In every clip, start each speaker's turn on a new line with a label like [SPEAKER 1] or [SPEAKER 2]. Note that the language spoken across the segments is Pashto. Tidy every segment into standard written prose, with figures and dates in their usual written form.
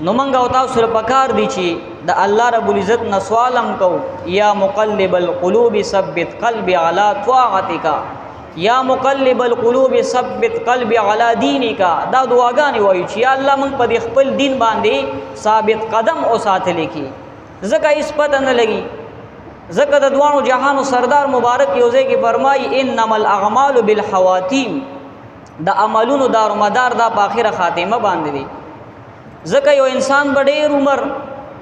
[SPEAKER 1] نو منګ او تاسو له پکار دي چې د الله رب العزت نه سوالم کو یا مقلب القلوب ثبت قلبي على طاعتك یا مقلب القلوب ثبت قلبي على دينك دا دعاګانې وایي چې یا الله موږ په خپل دین باندې ثابت قدم او ساتل کی زکه اس پته نه لګي زکه د دوانو جهانو سردار مبارک یوځای کې فرمایي انما الاعمال بالخواتيم د عملونو دار مدار دا په اخره خاتمه باندې دي زکه یو انسان بډیر عمر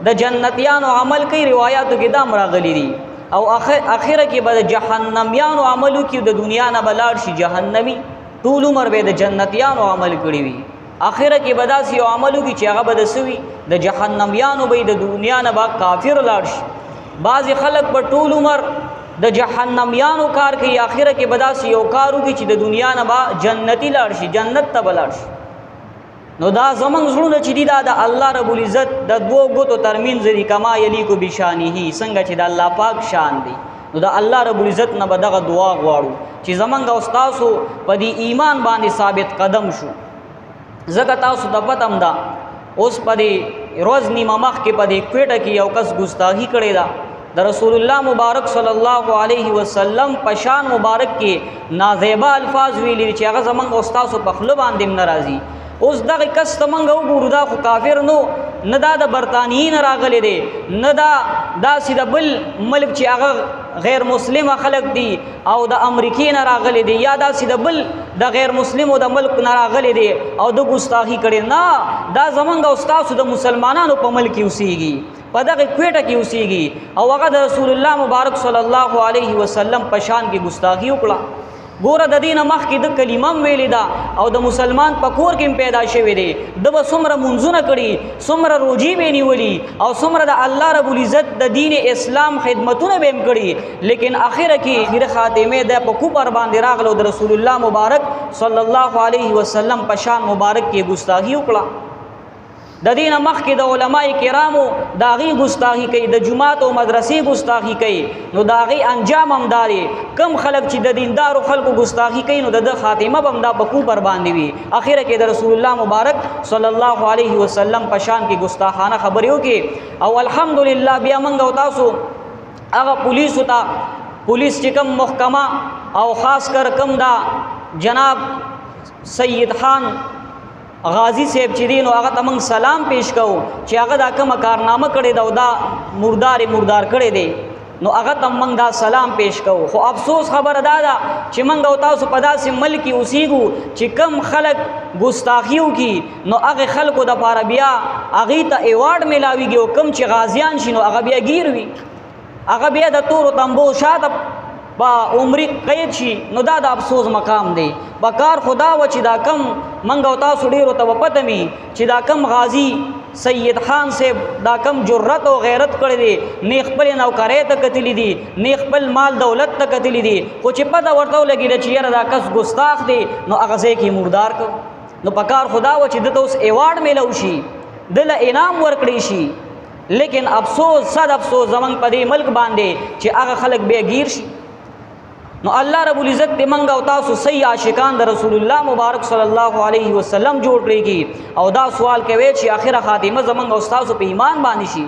[SPEAKER 1] د جنتیانو عمل کوي روایتو کې دا راغلي دي او اخره کې به جهنميانو عملو کې د دنیا نه بلاړ شي جهنمي ټول عمر به د جنتیانو عمل کړی وي اخره کې به داسې یو عملو کې چې هغه به د سوي د جهنميانو به د دنیا نه به کافر لاړ شي بعض خلک په ټول عمر د جهنميانو کار کوي اخره کې به داسې یو کارو کې چې د دنیا نه به جنتی لاړ شي جنت ته بلاړ شي نو دا زمنګ زړونه چې دی دا د الله رب العزت د دوو ګوتو ترمنځ دی کما یلیکو بشانه څنګه چې د الله پاک شان دی نو د الله رب العزت نه به دغه دعا غواړو چې زمنګ او تاسو په دې ایمان باندې ثابت قدم شو زکه تاسو د پتم دا اوس په دې روز نیمه مخ کې په دې کوټه کې یو کس ګستاخی کړی دا د رسول الله مبارک صلی الله علیه وسلم په شان مبارک کې نازیبا الفاظ ویلي چې هغه زمنګ او تاسو په خپل باندې ناراضي اوس دغه کس ته منګه وګورو دا خو کافر نو نه دا د برطانیین راغلی دی نه دا داسې د بل ملک چې هغه غیر مسلمه خلک دي او د امریکې نه راغلی دی یا داسې د بل د غیر مسلمو د ملک نه راغلی دی او د ګستاخي کړي نه دا زمونږ او ستاسو د مسلمانانو په ملک کې اوسېږي په دغه کوټه کې اوسېږي او هغه د رسول الله مبارک صلی الله علیه وسلم په شان کې ګستاخي وکړه ګوره د دینه مخکې د کلمه ویلې ده او د مسلمان په کور کې پیدا شوی دی د به څومره منځونه کړي څومره روجي به نیولي او څومره د الله رب العزت د دین اسلام خدمتونه به هم کړي لیکن اخره کې خیر خاتمه ده په کوپر باندې راغلو د رسول الله مبارک صلی الله علیه وسلم په شان مبارک کې ګستاخی وکړه د دینه مخکې د علماء کرامو داغي ګستاخی کوي د جماعت او مدرسې ګستاخی کوي نو داغي انجام هم داري کم خلک چې د دیندارو خلکو ګستاخی کوي نو د خاتمه هم دا په کوپر باندې وي اخره کې د رسول الله مبارک صلی الله علیه وسلم په شان کې ګستاخانه خبريو کې او الحمدلله بیا منګو تاسو هغه پولیس چې کوم محکمه او خاص کر کم دا جناب سید خان غازی صاحب چې دین او هغه تمنګ سلام پیش کوو چې هغه دا کوم کارنامه کړی دا او دا مردار کړی دی نو هغه تمنګ دا سلام پیش کوو خو افسوس خبره دا ده چې منګ او تاسو په داسې ملک اوسېږو چې کم خلک ګستاخیو کی نو هغه خلکو د پاره بیا هغه ته ایوارډ ملاويږي او کم چې غازیان شي نو هغه بیا گیر وي هغه بیا د تورو تنبو شاته با عمر قید شي نو دا د افسوس مقام دی بکار خدا و چې دا کم منګ او تاسو ډیرو ته پته می چې دا کم غازی سید خان صاحب دا کم جرأت او غیرت کړی دی نه خپل نوکرې ته کتلی دی نه خپل مال دولت ته کتلی دی خو چې پته ورته لګی چې یاره دا کس ګستاخ دی نو هغه ځکه مردار کو نو بکار خدا و چې د اوس ایوارډ میلو شي دل انعام ورکړي شي لیکن افسوس صد افسوس زمنګ په دې ملک باندې چې هغه خلک به گیر شي نو الله رب العزت دې منګ او تاسو صحیح عاشقان د رسول الله مبارک صلی الله علیه وسلم جوړ کړی او دا سوال کوي چې اخره خاتمه زمنګ او تاسو په ایمان باندې شي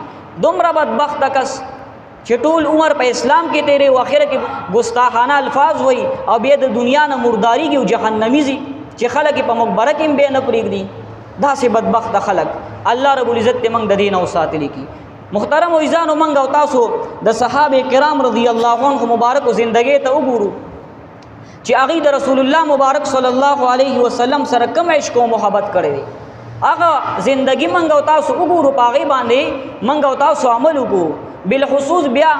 [SPEAKER 1] دومره بدبخت کس چې ټول عمر په اسلام کې تیرې او اخره کې ګستاخانه الفاظ وای او بیا د دنیا نه مرداری کې او جهنمی زی چې خلک په مقبره کې به نه پرېږدي دا سه بدبخت خلک الله رب العزت دې منګ د دین او ساتلی کی محترم و عزیزانو منګ او تاسو د صحابه کرام رضی الله عنهم مبارک زندګی ته وګورو چې هغه د رسول الله مبارک صلی الله علیه وسلم سره کوم عشق او محبت کړی هغه زندگی منګ او تاسو وګورو پاغي باندې منګ او تاسو عمل وکړو بالخصوص بیا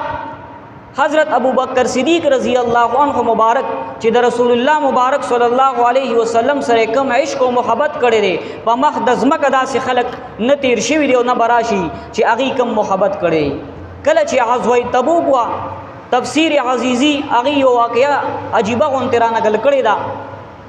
[SPEAKER 1] حضرت ابو بکر صدیق رضی الله عنه مبارک چې د رسول الله مبارک صلی الله علیه وسلم سره کوم عشق او محبت کړی دی په مخ د زمکه داسې خلک نه تیر شوي دی او نه براشي چې هغه کوم محبت کړي کله چې غزوه تبوک وا تفسیر عزیزی هغه یو واقعا عجیبه غونترانه کړی دا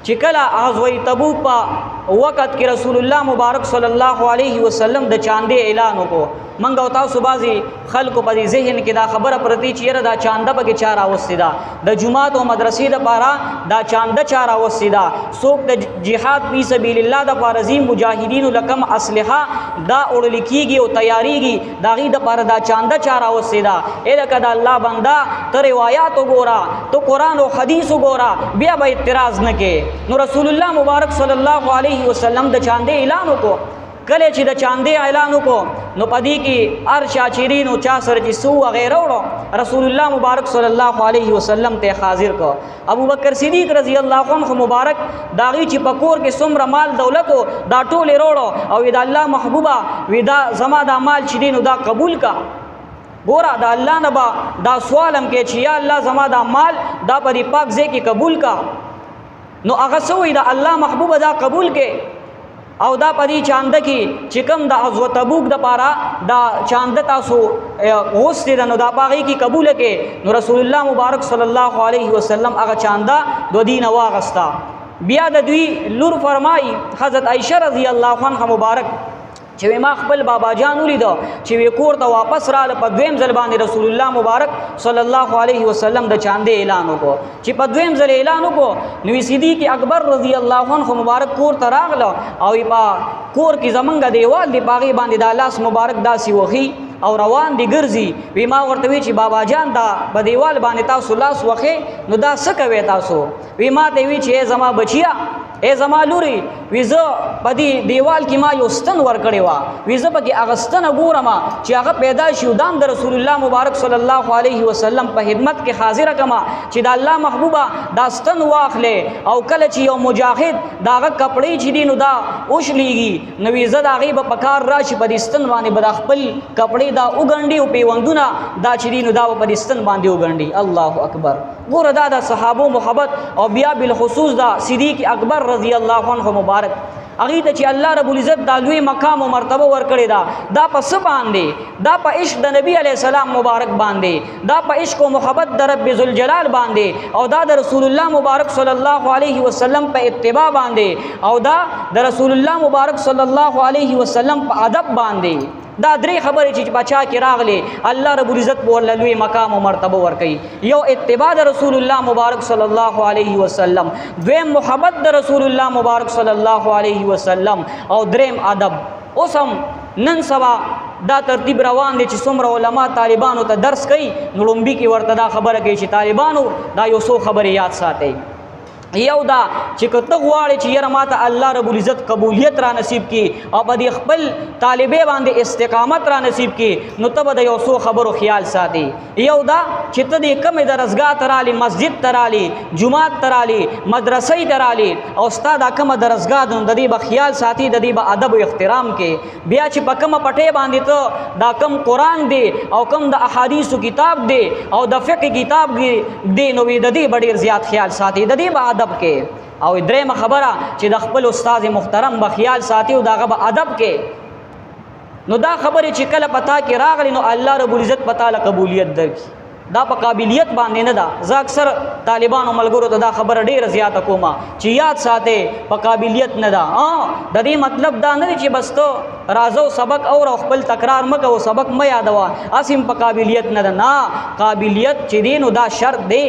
[SPEAKER 1] چې کله غزوه تبوک په وخت کې رسول الله مبارک صلی الله علیه وسلم د چاندې اعلان وکړو. منګه او تاسو بازي خلکو په ذهن کې دا خبره پرتی چې یره دا چانده به کې چار اوستي دا د جمعات او مدرسې د پاره دا چانده چار اوستي دا څوک د جهاد فی سبیل الله د پاره مجاهدین لکم اسلحه دا اورل کیږي او تیاریږي دا غي د پاره دا چانده چار اوستي دا الکه دا الله بندا ته روایت وګورا تو قران او حدیث وګورا بیا به اعتراض نه کې. نو رسول الله مبارک صلی الله علیه وسلم د چاندې اعلان وکړو. کله چې د چاندې اعلان وکړو نو پدې کې هر شاچرین او چا سره چې سو غیره وړو رسول الله مبارک صلی الله علیه وسلم ته حاضر کو. ابو بکر صدیق رضی الله عنه مبارک داغي چې پکور کې څومره مال دولت دا ټول وروړو او دا الله محبوبا ودا زما دا مال چې دین دا قبول کا. ګورا دا الله نه با دا سوالم کې چې یا الله زما دا مال دا په پاک ځای کې قبول کا. نو هغه سوې دا الله محبوبا دا قبول کې او دا پدی چاند کی چکم دا غزوه تبوک د پاره دا چاند تاسو غوستي نو دا باغی کی قبول کې. نو رسول الله مبارک صلی الله علیه وسلم هغه چاندا دو دین واغستا. بیا د دوی لور فرمای حضرت عائشہ رضی الله عنها مبارک چې ما خپل بابا جان ولیدو چې کور ته واپس رااله په دویم ځل باندې رسول الله مبارک صلی الله علیه وسلم د چاندې اعلان وکړو. چې په دویم ځل اعلان وکړو نو صدیق اکبر رضی الله عنه مبارک کور ته راغله او په کور کې زمونږ دیوال دی باغی باندې د لاس مبارک داسي وخی او روان دی ګرځي. وی ما ورته وی چې بابا جان دا په دیوال باندې تاسو لاس وخی نو دا څه کوي تاسو؟ وی ما ته وی چې زما بچیا ای زما لوري ویزه پدی دیوال کې ما یو ستن ور کړی وا ویزه پکې اغستن ګورم چې هغه پیدا شو دام د رسول الله مبارک صلی الله علیه وسلم په خدمت کې حاضر کما چې د الله محبوبا دا ستن واخلې او کله چې یو مجاهد داغه کپڑے چې دینو دا اوښلیږي نو ویزه دا غي په پکار راشي په دستن باندې بد خپل کپڑے دا وګنډي او پیوندونه دا چې دینو دا په دستن باندې وګنډي. الله اکبر. ګور دا د صحابه محبت او بیا بالخصوص دا صدیق اکبر رضی الله عنه مبارک اغه ته چې الله رب العزت دا لوی مقام او مرتبه ورکړي دا پس باندې دا په عشق د نبی علی السلام مبارک باندې دا په عشق او محبت د رب ذوالجلال باندې او دا د رسول الله مبارک صلی الله علیه وسلم په اتباع باندې او دا د رسول الله مبارک صلی الله علیه وسلم په ادب باندې دا درې خبرې چې بچا کې راغلي الله رب العزت په لوی مقام او مرتبه ورکړي. یو اتباع د رسول الله مبارک صلی الله علیه وسلم، دویم محبت د رسول الله مبارک صلی الله علیه وسلم او دریم ادب. اوسم نن سبا دا ترتیب روان دي چې څومره علما طالبانو ته درس کوي نو لومبي کې ورته دا خبره کوي چې طالبانو دا یو څو خبرې یاد ساتي. یو دا چې کته غواړي چې یره ماته الله رب العزت قبولیت را نصیب کړي او په دې خپل طالبې باندې استقامت را نصیب کړي نو ته به د یو څو خبرو خیال ساتي. یو دا چې ته د کمې درسګاه ته رالي، مسجد ته رالي، جمعات ته رالي، مدرسې ته رالي او ستا دا کومه درسګاه ده د دې به خیال ساتي، د دې به ادب او احترام کې. بیا چې په کومه پټې باندې ته دا کم قرآن دی او کم د احادیثو کتاب دی او د فقه کتاب دی نو د دې به ډېر زیات خیال ساتي، د دې به ادب کې. او درېمه خبره چې د خپل استاد محترم به خیال ساتي او دغه به ادب کې. نو دا خبرې چې کله پتا کې راغلی نو الله رب العزت پتا له قبولیت درکړي. دا په قابلیت باندې نه ده. زه اکثر طالبانو ملګرو ته دا خبره ډیره زیاته کومه چې یاد ساته په قابلیت نه ده. د دې مطلب دا نه دی چې بس ته راځو سبق او خپل تکرار مکه او سبق مې یادوا اسیم په قابلیت نه ده. نه، قابلیت چې دی نو دا شرط دی،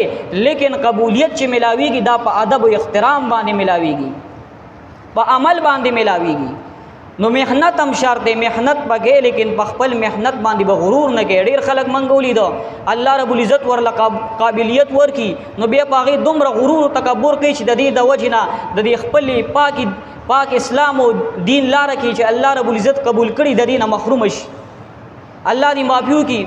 [SPEAKER 1] لیکن قبولیت چې ملاویږي دا په ادب او احترام باندې ملاویږي، په عمل باندې ملاویږي. نو محنت هم شرط دی، محنت پکې، لیکن په خپل محنت باندې به غرور نه کوي. ډیر خلک منګولي دو الله رب العزت ورله قابلیت ورکی نو بیا پاغي دومره غرور او تکبر کوي چې د دې د وجنه د دې خپل پاک اسلام او دین لاره کې چې الله رب العزت قبول کړي د دې نه محروم شي. الله دې معافیو کی.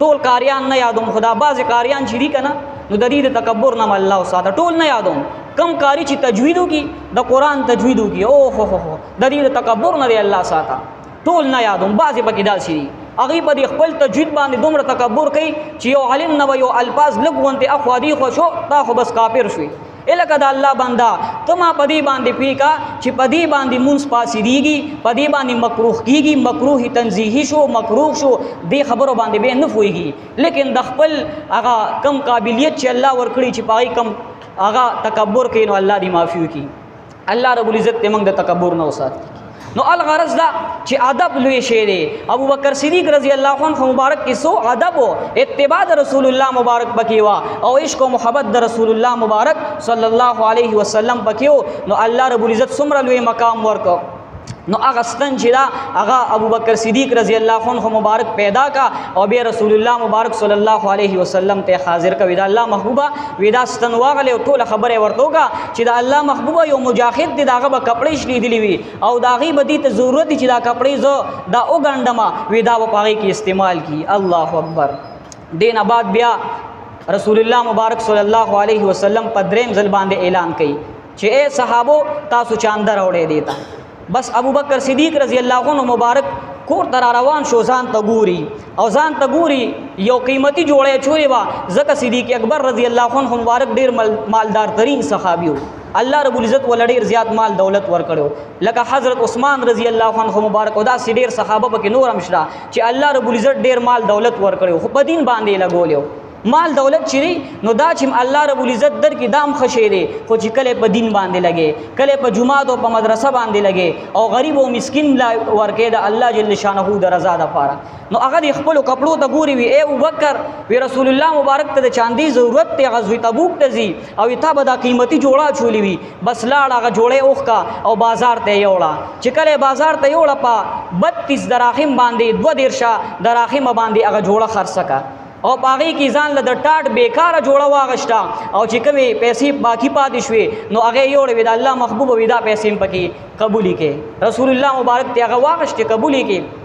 [SPEAKER 1] ټول کاریان نه یادوم، خدا باز کاریان شریک نه نو د دې د تکبر نه الله ساده ټول نه یادوم. کم کاری چې تجویدو کی د قرآن تجویدو کی او هو هو د دې تکبر نه دی الله ساته ټول نه یادوم. بعضې پکې داسې هغوی په دې خپل تجوید باندې دومره تکبر کوي چې یو عالم نه یو الفاظ لږ غوندې اخوا دی خو شو تا خو بس کافر شوي. الکه د الله بنده ته ما په دې باندې پیکا چې په دې باندې مونځ پاسېږي، په دې باندې مکروه کېږي، مکروه تنزیهي شو، مکروه شو، دې خبرو باندې به نه پوهېږي. لیکن د خپل هغه کم قابلیت چې الله ورکړي چې په هغې کم هغه تکبر کوي نو الله دې معافي وکړي. الله رب العزت دې موږ د تکبر نه وساتي. نو الغرض دا چې ادب لوی شی دی. ابو بکر صدیق رضی الله عنه مبارک کې سو ادب او اتباع د رسول الله مبارک پکې وا او عشق او محبت د رسول الله مبارک صلی الله علیه وسلم پکې. نو الله رب العزت څومره لوی مقام ورکو. نو هغه ستن چې دا هغه ابو بکر صدیق رضی الله عنه مبارک پیدا کا او بیا رسول الله مبارک صلی الله علیه وسلم ته حاضر کا. ودا الله محبوبا ودا ستن واغله ټول خبره ورته کا چې دا الله محبوبا یو مجاهد دی داغه به کپڑے شلیدلی وی او داغي بدی ته ضرورت چې دا کپڑے زو دا او ګندما ودا په پاغي کې استعمال کی. الله اکبر. دین بعد بیا رسول الله مبارک صلی الله علیه وسلم په دریم ځل باندې اعلان کړي چې اے صحابو تاسو چاندر اورې دیتا. بس ابو بکر صدیق رضی الله عنه مبارک کور تر روان شو ځان ته ګوري او ځان ته ګوري یو قیمتي جوړه چوري وا زکه صدیق اکبر رضی الله عنه مبارک ډیر مالدار ترين صحابي وو. الله رب العزت ول ډیر زیات مال دولت ورکړو لکه حضرت عثمان رضی الله عنه مبارک او دا ډیر صحابه پکې نور امشرا چې الله رب العزت ډیر مال دولت ورکړو خو په دین باندې لګولیو. مال دولت چری نو دا چې الله رب العزت در کې دام خشه دی خو چې کله په دین باندې لګي کله په جمعات او په مدرسه باندې لګي او غریب او مسکین لا ورکه دا الله جل شانه د رضا د پاره. نو هغه خپل کپړو ته ګوري وی اے ابو بکر وی رسول الله مبارک ته د چاندي ضرورت ته غزوه تبوک ته زی او ته به دا قیمتي جوړه چولی وی بس لاړه هغه جوړه اوخ کا او بازار ته یوړه چې کله بازار ته یوړه په 32 دراهم باندې 2 درشه دراهم باندې هغه جوړه خرڅه کا او باغی کی ځان له د ټاټ بیکاره جوړه واغشتا او چې کوي پیسې باقی پاتې شوي نو هغه یوړې وی د الله محبوب وی دا پیسې پکې قبولي کې رسول الله مبارک ته هغه واغشت قبولي کې.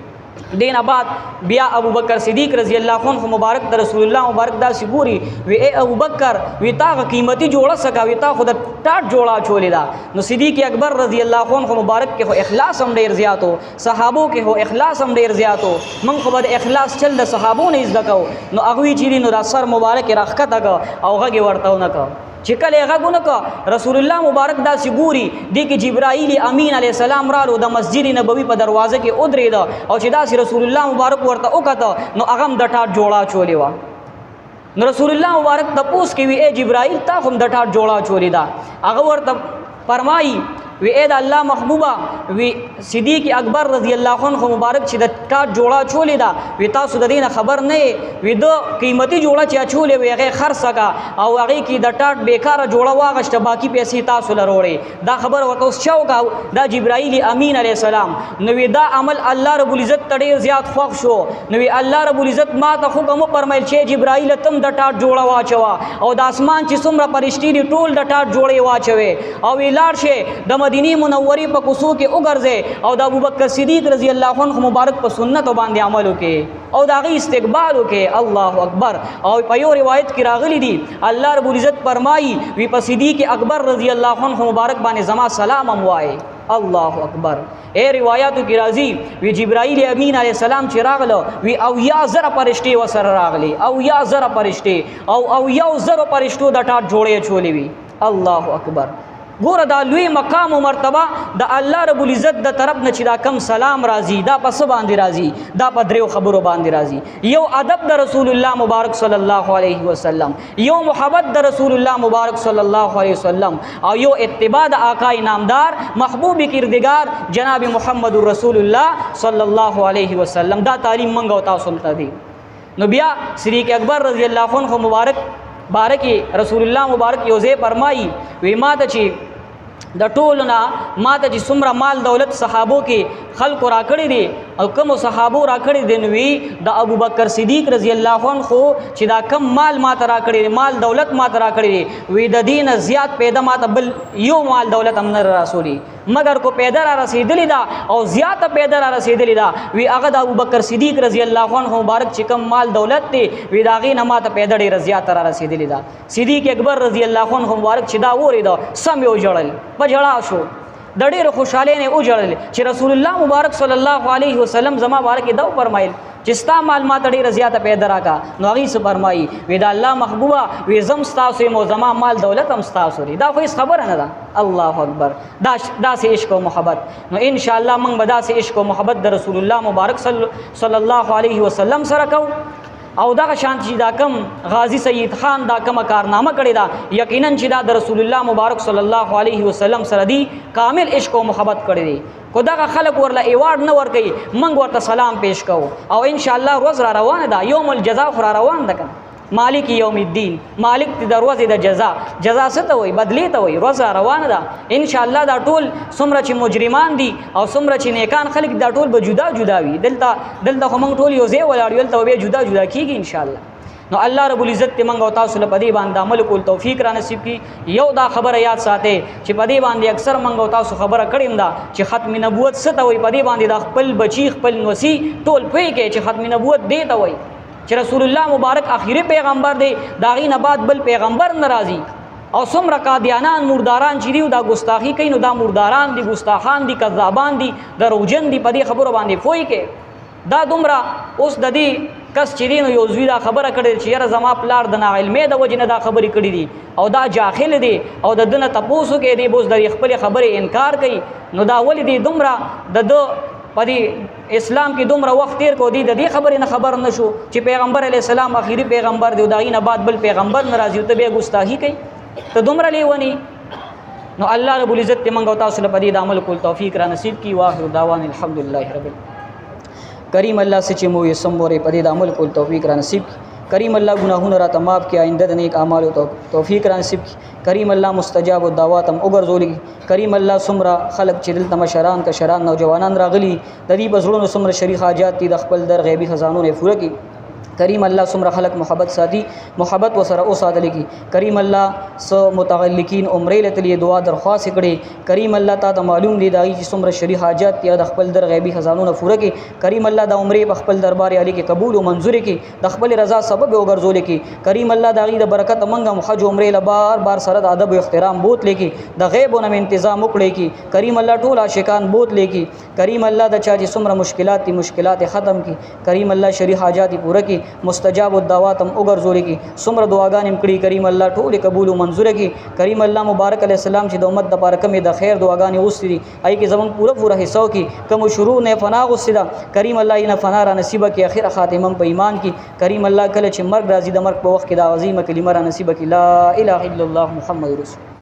[SPEAKER 1] دین بعد بیا ابو بکر صدیق رضی الله عنه مبارک د رسول الله مبارک دا سګوري وی اے ابو بکر وی تا قیمتي جوړه سکا وی تا خود ټاټ جوړه چولې دا. نو صدیق اکبر رضی الله عنه مبارک کې هو اخلاص هم ډیر زیاتو صحابو کې هو اخلاص هم ډیر زیاتو. من خو د اخلاص چل د صحابو نه زده کو نو هغه چیرې نو د سر مبارک راخته کا او هغه ورتاو نه کا چې کله هغه ګونه کا رسول الله مبارک دا سګوري دی کې جبرائیل امین علی السلام رالو د مسجد نبوي په دروازه کې ودرېد او چې دا رسول الله مبارک ورته وکړه نو هغه د ټاټ جوړه چولې و. نو رسول الله مبارک د پوس کې وی اے جبرائیل تا هم د ټاټ جوړه چولې دا هغه ورته فرمایي وی اے د الله محبوبا وی صدیق اکبر رضی الله عنه مبارک چې د ټاټ جوړه چولې دا وی تاسو د دین خبر نه وی د قیمتي جوړه چې چولې وی هغه خرڅه کا او هغه کې د ټاټ بیکاره جوړه واغشته باقی پیسې تاسو لروړې دا خبر ورته شو کا دا جبرائیل امین علی السلام. نو وی دا عمل الله رب العزت تړي زیات خوښ شو. نو وی الله رب العزت ما ته حکم فرمایل چې جبرائیل تم د ټاټ جوړه واچوا او د اسمان چې څومره پرشتي دي ټول د ټاټ جوړه واچوي او ویلار شه د مدینه منوره په کوسو کې وګرځي او د ابوبکر صدیق رضی الله عنه مبارک په سنت باندې عمل وکي او دا غي استقبال وکي. الله اکبر. او په یو روایت کې راغلي دي الله رب العزت فرمایي وی په صدیق اکبر رضی الله عنه مبارک باندې زما سلام هم وای. الله اکبر. اے روایتو کې راځي وی جبرائیل امین علی السلام چې راغله وی او یا زره پرشتي وسره راغلي او یا زره پرشتي او یو زره پرشتو د ټاټ جوړې چولې وی. الله اکبر. ګوره دا لوی مقام او مرتبه د الله رب العزت د طرف نه چې دا کم سلام راځي دا پس باندې راځي دا په دریو خبرو باندې راځي. یو ادب د رسول الله مبارک صلی الله علیه وسلم یو محبت د رسول الله مبارک صلی الله علیه وسلم او یو اتباع د آقا نامدار محبوب کردگار جناب محمد رسول الله صلی الله علیه وسلم. دا تعلیم منګو تاسو ته دي. نو بیا صدیق اکبر رضی الله عنه مبارک بارکی رسول الله مبارک یوزه فرمایي وی ما ته چې د ټولنا ما ته چې څومره مال دولت صحابو کې خلق راکړي دي او کوم صحابو راکړي دي نو د ابوبکر صدیق رضی الله عنه چې دا کم مال ما ته راکړي دي مال دولت ما ته راکړي دي وی د دین زیات پیدا ما ته بل یو مال دولت هم نه رسولي مگر کو پیدا را رسیدلی دا او زیات پیدا را رسیدلی دا وی هغه د ابوبکر صدیق رضی الله عنه مبارک چې کم مال دولت دی وی دا غي نه ما ته پیدا ډیر زیات را رسیدلی دا. صدیق اکبر رضی الله عنه مبارک چې دا وری دا سم یو جړل په جړا شو د ډېر خوشاله نه او جړل چې رسول الله مبارک صلی الله علیه وسلم زما بارک دا فرمایل چې ستا مال ما ته ډېر زیاته پیدا راکا نو هغه څه فرمایي وی دا الله محبوبا وی زم ستاسو مو زما مال دولت هم ستاسو لري دا خو هیڅ خبره نه ده. الله اکبر. دا سه عشق او محبت. نو ان شاء الله موږ به دا سه عشق او محبت د رسول الله مبارک صلی الله علیه وسلم سره کو او دغه شان چې دا کم غازی سید خان دا کومه کارنامه کړې ده یقینا چې دا د رسول الله مبارک صلی الله علیه وسلم سره دی کامل عشق او محبت کړی دی کو دغه خلق ورله ایوارډ نه ورکي منګ ورته سلام پیش کوو او ان شاء الله روز را روانه ده یوم الجزاء را روان ده مالک یوم الدین مالک د ورځې د جزا څه ته وایي بدلی ته وایي روز را روانه ده ان شاء الله دا ټول څومره چې مجرمان دي او څومره چې نیکان خلک دا ټول به جدا جدا وي دلته خو موږ ټول یو ځای ولاړ یو ته به جدا جدا کیږي ان شاء الله نو الله رب العزت ته موږ او تاسو له پدې باندې عمل کول توفیق را نصیب کړي یو دا خبره یاد ساتئ چې پدې باندې اکثر موږ او تاسو خبره کړیم دا چې ختم نبوت څه ته وایي پدې باندې د خپل بچی خپل نوسی ټول پوي کې چې ختم نبوت دی ته وایي چې رسول الله مبارک آخري پیغمبر دی داغي نه بعد بل پیغمبر ناراضي او څومره قادیانان مرداران چې دی دا ګستاخی کوي نو دا مرداران دي ګستاخان دي کذابان دي دروغجن دي په دې خبرو باندې فوي کې دا دومره اوس د دې کس چې دی نو یو زوی دا خبره کړې چې یاره زما پلار د ناعلمۍ د وجې نه دا خبرې کړې دي او دا جاهل دی او د دنه تپوسو کې دی بوس د خپل خبرې انکار کوي نو دا ولې دی دومره د پدې اسلام کې دومره وخت تیر کو دی د دې خبرې نه خبر نشو چې پیغمبر علی السلام آخري پیغمبر دی داغي نه بعد بل پیغمبر ناراضي ته به ګستاخی کوي ته دومره لیونی نو الله رب العزت ته منګو تاسو له پدې د عمل کول توفیق را نصیب کی واخر دعوان الحمدلله رب کریم الله سے چې مو یې سمورې پدې د عمل کول توفیق را نصیب کی کریم الله گناهونه را تمام کی آئنده د نیک اعمال او توفیق را نصیب کی کریم الله مستجاب الدعوات هم وګرځولي کریم الله سمرا خلق چې دلته مشران کشران نوجوانان راغلي د دې بزړونو سمره شریک حاجات دي د خپل در غیبی خزانو نه پوره کی کریم الله سمره خلق محبت ساتي محبت وسره او ساتل کی کریم الله سو متعلقین عمره لته دعا درخواست کړي کریم الله تا معلوم دي دای چې سمره شریک حاجات دي د خپل در غیبی خزانو نه پوره کی کریم الله د عمره په خپل دربار علی کې قبول او منظور کی د خپل رضا سبب وګرځول کی کریم الله دغه د برکت منګه حج عمره له بار سره د ادب او احترام بوت لکی د غیب او تنظیم وکړي کی کریم الله ټول عاشقان بوت لکی کریم الله د چا چې سمره مشکلات دي مشکلات ختم کی کریم الله شریک حاجات پوره کی مستجاب الدعوات هم وګرځولي کی سمره دعاګانې کړي کریم الله ټول قبول او منظور کی کریم الله مبارک علی السلام چې د امت د لپاره کومه د خیر دعاګانې وستري ای کی زمون پوره حصہ کی کوم شروع نه فنا غسدا کریم الله یې نه فنا را نصیب کی اخر خاتمه په ایمان کی کریم الله کله چې مرګ راځي د مرګ په وخت کې د عظیمه کلمه را نصیب کی لا اله الا الله محمد رسول